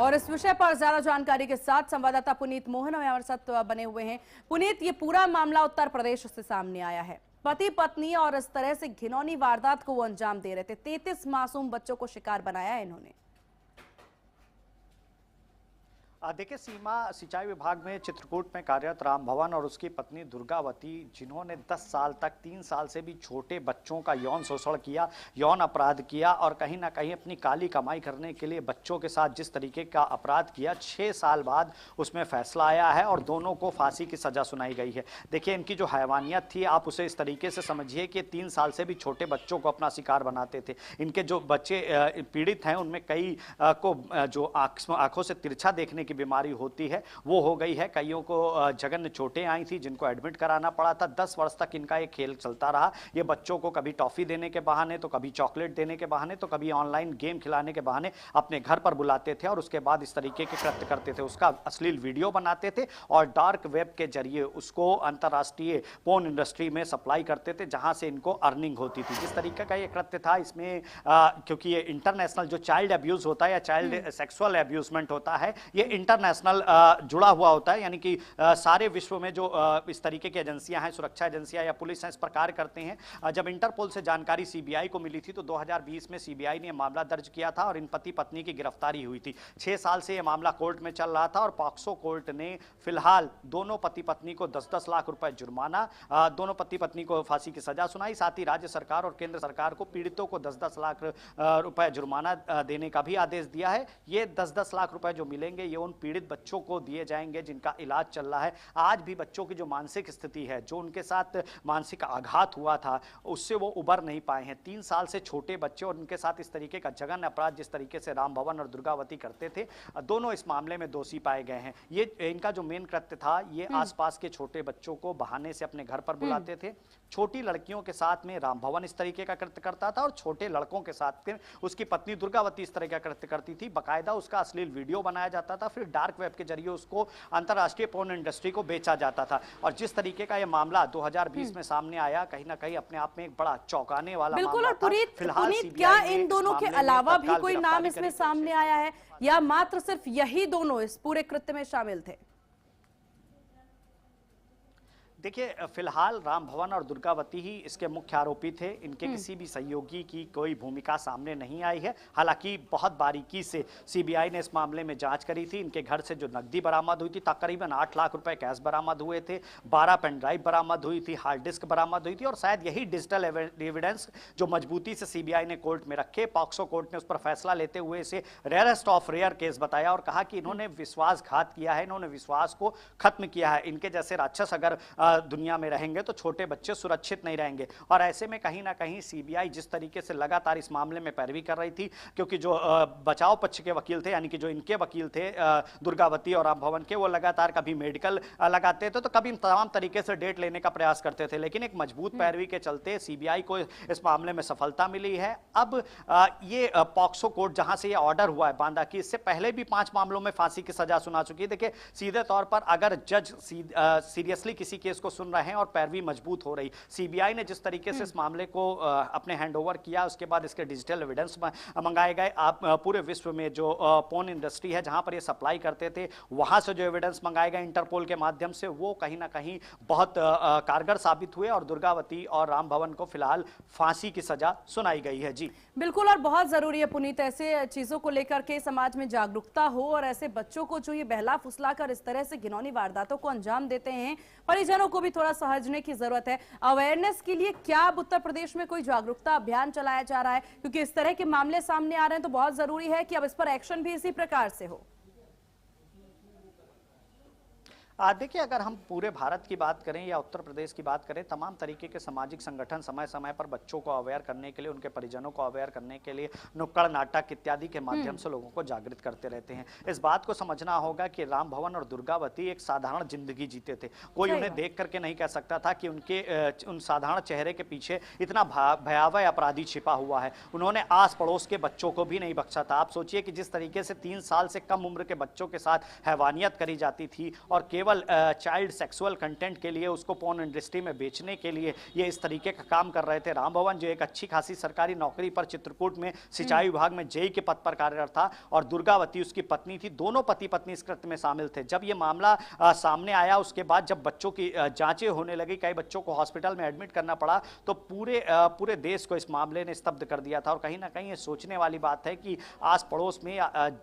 और इस विषय पर ज्यादा जानकारी के साथ संवाददाता पुनीत मोहन हमारे साथ बने हुए हैं। पुनीत, ये पूरा मामला उत्तर प्रदेश से सामने आया है। पति पत्नी और इस तरह से घिनौनी वारदात को वो अंजाम दे रहे थे। 33 मासूम बच्चों को शिकार बनाया है इन्होंने। देखिए, सीमा सिंचाई विभाग में चित्रकूट में कार्यरत राम भवन और उसकी पत्नी दुर्गावती, जिन्होंने 10 साल तक 3 साल से भी छोटे बच्चों का यौन शोषण किया, यौन अपराध किया और कहीं ना कहीं अपनी काली कमाई करने के लिए बच्चों के साथ जिस तरीके का अपराध किया, 6 साल बाद उसमें फैसला आया है और दोनों को फांसी की सजा सुनाई गई है। देखिए, इनकी जो हैवानियत थी, आप उसे इस तरीके से समझिए कि 3 साल से भी छोटे बच्चों को अपना शिकार बनाते थे। इनके जो बच्चे पीड़ित हैं, उनमें कई को जो आंखों से तिरछा देखने की बीमारी होती है वो हो गई है। कईयों को जघन्य चोटें आई थी जिनको एडमिट कराना पड़ा था। 10 वर्ष तक इनका ये खेल चलता रहा। ये बच्चों को कभी टॉफी देने के बहाने, तो कभी चॉकलेट देने के बहाने, तो कभी ऑनलाइन गेम खिलाने के बहाने अपने घर पर बुलाते थे और उसके बाद इस तरीके के कृत्य करते थे। उसका अश्लील वीडियो बनाते थे और डार्क वेब के जरिए उसको अंतर्राष्ट्रीय पोर्न इंडस्ट्री में सप्लाई करते थे, जहां से इनको अर्निंग होती थी। जिस तरीके का ये कृत्य था, इसमें क्योंकि ये इंटरनेशनल जो चाइल्ड अब्यूज होता है या चाइल्ड सेक्सुअल अब्यूजमेंट होता है, ये इंटरनेशनल जुड़ा हुआ होता है। यानी कि सारे विश्व में जो इस तरीके की एजेंसियां हैं, सुरक्षा एजेंसियां या पुलिस हैं, इस पर कार्य करते हैं। जब इंटरपोल से जानकारी सीबीआई को मिली थी तो 2020 में सीबीआई ने मामला दर्ज किया था और इन पति पत्नी की गिरफ्तारी हुई थी। 6 साल से यह मामला कोर्ट में चल रहा था और पॉक्सो कोर्ट ने फिलहाल दोनों पति पत्नी को 10-10 लाख रुपए जुर्माना, दोनों पति पत्नी को फांसी की सजा सुनाई। साथ ही राज्य सरकार और केंद्र सरकार को पीड़ितों को 10-10 लाख रुपए जुर्माना देने का भी आदेश दिया है। ये 10-10 लाख रुपए जो मिलेंगे, ये उन पीड़ित बच्चों को दिए जाएंगे जिनका इलाज चल रहा है। आज भी बच्चों की जो मानसिक स्थिति है, जो उनके साथ मानसिक आघात हुआ था, उससे वो उबर नहीं पाए हैं। 3 साल से छोटे बच्चे और उनके साथ इस तरीके का जघन्य अपराध जिस तरीके से राम भवन और दुर्गावती करते थे, दोनों इस मामले में दोषी पाए गए हैं। ये इनका जो मेन कृत्य था, ये आसपास के छोटे बच्चों को बहाने से अपने घर पर बुलाते थे। छोटी लड़कियों के साथ में राम भवन इस तरीके का कृत्य करता था और छोटे लड़कों के साथ में उसकी पत्नी दुर्गावती इस तरह का कृत्य करती थी। बाकायदा उसका अश्लील वीडियो बनाया जाता था, फिर डार्क वेब के जरिए उसको अंतरराष्ट्रीय पोर्न इंडस्ट्री को बेचा जाता था। और जिस तरीके का यह मामला 2020 में सामने आया, कहीं ना कहीं अपने आप में एक बड़ा चौंकाने वाला बिल्कुल। मामला और पुनीत, क्या इन दोनों के अलावा भी कोई नाम इसमें सामने आया है या मात्र सिर्फ यही दोनों इस पूरे कृत्य में शामिल थे? देखिए, फिलहाल राम भवन और दुर्गावती ही इसके मुख्य आरोपी थे। इनके किसी भी सहयोगी की कोई भूमिका सामने नहीं आई है। हालांकि बहुत बारीकी से सीबीआई ने इस मामले में जांच करी थी। इनके घर से जो नकदी बरामद हुई थी, तकरीबन 8 लाख रुपए कैश बरामद हुए थे, 12 पेन ड्राइव बरामद हुई थी, हार्ड डिस्क बरामद हुई थी और शायद यही डिजिटल एविडेंस जो मजबूती से सीबीआई ने कोर्ट में रखे। पॉक्सो कोर्ट ने उस पर फैसला लेते हुए इसे रेयरेस्ट ऑफ रेयर केस बताया और कहा कि इन्होंने विश्वासघात किया है, इन्होंने विश्वास को खत्म किया है। इनके जैसे राक्षस अगर दुनिया में रहेंगे तो छोटे बच्चे सुरक्षित नहीं रहेंगे। और ऐसे में कहीं ना कहीं सीबीआई जिस तरीके से लगातार इस मामले में पैरवी कर रही थी, क्योंकि जो बचाव पक्ष के वकील थे, यानी कि जो इनके वकील थे दुर्गावती और राम भवन के, वो लगातार कभी मेडिकल लगाते थे तो कभी तमाम तरीके से डेट लेने का प्रयास करते थे। लेकिन एक मजबूत पैरवी के चलते सीबीआई को इस मामले में सफलता मिली है। अब ये पॉक्सो कोर्ट जहां से ये ऑर्डर हुआ है बांदा की, इससे पहले भी 5 मामलों में फांसी की सजा सुना चुकी है। देखिए, सीधे तौर पर अगर जज सीरियसली किसी केस को सुन रहे हैं और पैरवी मजबूत हो रही, सीबीआई ने जिस तरीके से इस मामले को अपने हैंडओवर किया, उसके बाद इसके डिजिटल एविडेंस मंगाए गए। आप पूरे विश्व में जो पोर्न इंडस्ट्री है जहां पर ये सप्लाई करते थे, वहां से जो एविडेंस मंगाए गए इंटरपोल के माध्यम से, वो कहीं ना कहीं बहुत कारगर साबित हुए और दुर्गावती और राम भवन को फिलहाल फांसी की सजा सुनाई गई है। जी बिल्कुल, और बहुत जरूरी है पुनीत, ऐसे चीजों को लेकर के समाज में जागरूकता हो और ऐसे बच्चों को जो ये बहला फुसला कर इस तरह से घिनौनी वारदातों को अंजाम देते हैं, परिजनों को भी थोड़ा समझने की जरूरत है। अवेयरनेस के लिए क्या अब उत्तर प्रदेश में कोई जागरूकता अभियान चलाया जा रहा है? क्योंकि इस तरह के मामले सामने आ रहे हैं तो बहुत जरूरी है कि अब इस पर एक्शन भी इसी प्रकार से हो। देखिए, अगर हम पूरे भारत की बात करें या उत्तर प्रदेश की बात करें, तमाम तरीके के सामाजिक संगठन समय समय पर बच्चों को अवेयर करने के लिए, उनके परिजनों को अवेयर करने के लिए नुक्कड़ नाटक इत्यादि के माध्यम से लोगों को जागृत करते रहते हैं। इस बात को समझना होगा कि राम भवन और दुर्गावती एक साधारण जिंदगी जीते थे। कोई उन्हें देख करके नहीं कह सकता था कि उनके उन साधारण चेहरे के पीछे इतना भयावह अपराधी छिपा हुआ है। उन्होंने आस पड़ोस के बच्चों को भी नहीं बख्शा था। आप सोचिए कि जिस तरीके से 3 साल से कम उम्र के बच्चों के साथ हैवानियत करी जाती थी और केवल केवल चाइल्ड सेक्सुअल कंटेंट के लिए, उसको पोर्न इंडस्ट्री में बेचने के लिए ये इस तरीके का काम कर रहे थे। राम भवन जो एक अच्छी खासी सरकारी नौकरी पर चित्रकूट में सिंचाई विभाग में जेई के पद पर कार्यरत था, और दुर्गावती उसकी पत्नी थी, दोनों पति पत्नी इस कृत्य में शामिल थे। जब ये मामला सामने आया, उसके बाद जब बच्चों की जांचें होने लगी, कई बच्चों को हॉस्पिटल में एडमिट करना पड़ा, तो पूरे देश को इस मामले ने स्तब्ध कर दिया था। और कहीं ना कहीं ये सोचने वाली बात है कि आस पड़ोस में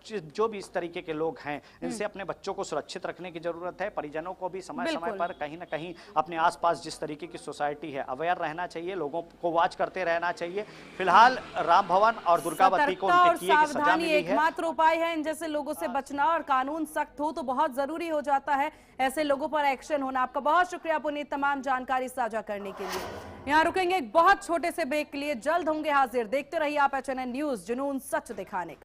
जो भी इस तरीके के लोग हैं, इनसे अपने बच्चों को सुरक्षित रखने की जरूरत है। परिजनों को भी समय समय पर कहीं ना कहीं अपने आसपास जिस तरीके की सोसाइटी है, अवेयर रहना चाहिए, लोगों को वॉच करते रहना चाहिए। फिलहाल राम भवन और दुर्गावती को उनके किए की सजा मिली है। एकमात्र उपाय है इन जैसे लोगों से बचना, और कानून सख्त हो तो बहुत जरूरी हो जाता है ऐसे लोगों पर एक्शन होना। आपका बहुत शुक्रिया पुनीत, तमाम जानकारी साझा करने के लिए। यहाँ रुकेंगे एक बहुत छोटे से ब्रेक के लिए, जल्द होंगे हाजिर। देखते रहिए आप HNN न्यूज, जुनून सच दिखाने का।